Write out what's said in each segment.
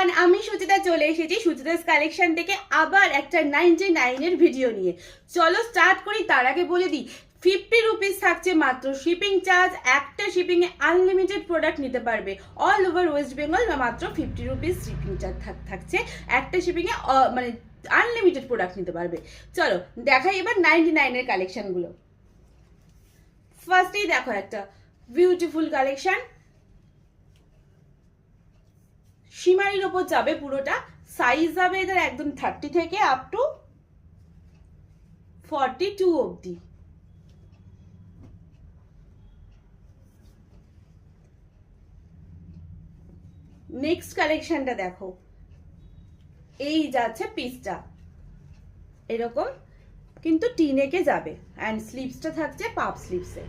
Everyone, আমি সুচিতা চলে এসেছি সুচিতাস কালেকশন থেকে আবার একটা 99 এর ভিডিও নিয়ে। চলো স্টার্ট করি। তার আগে বলে দিই 50 রুপিস থাকছে মাত্র শিপিং চার্জ। একটা শিপিং এ আনলিমিটেড প্রোডাক্ট নিতে পারবে অল ওভার ওয়েস্ট বেঙ্গল। মাত্র 50 রুপিস শিপিং চার্জ থাকছে একটা শিপিং এ, মানে আনলিমিটেড প্রোডাক্ট নিতে পারবে। চলো দেখাই এবার 99 এর কালেকশনগুলো। ফার্স্টেই দেখো একটা বিউটিফুল কালেকশন, সীমারির ওপর যাবে পুরোটা। সাইজ যাবে এদের একদম 30 থেকে আপ টু 42 অবধি। নেক্সট কালেকশনটা দেখো, এই যাচ্ছে পিসটা এরকম, কিন্তু টিনেকে যাবে অ্যান্ড স্লিভসটা থাকছে পাপ স্লিভসে।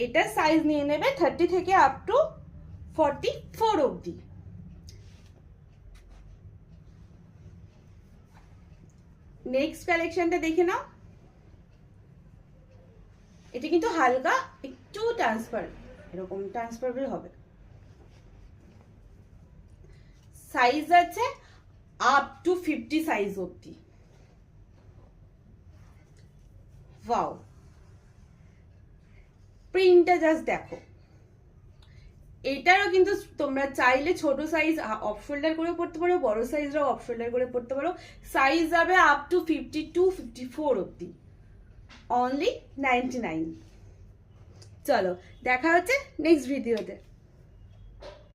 এটা সাইজ নিয়ে নেবে 30 থেকে আপ টু 44 অবধি। নেক্সট কালেকশনটা দেখে নাও, এটা কিন্তু হালকা একটু ট্রান্সফার, এরকম ট্রান্সফারেবল হবে। সাইজ আছে আপ টু 50 সাইজ অবধি। ওয়াও, প্রিন্টটা জাস্ট দেখো। এটারও কিন্তু তোমরা চাইলে ছোট সাইজ অফ শোল্ডার করে পড়তে পারো, বড় সাইজরাও অফ শোল্ডার করে পড়তে পারো। সাইজ যাবে আপ টু 52 54 অবধি। অনলি 99। চলো দেখা হচ্ছে নেক্সট ভিডিওতে।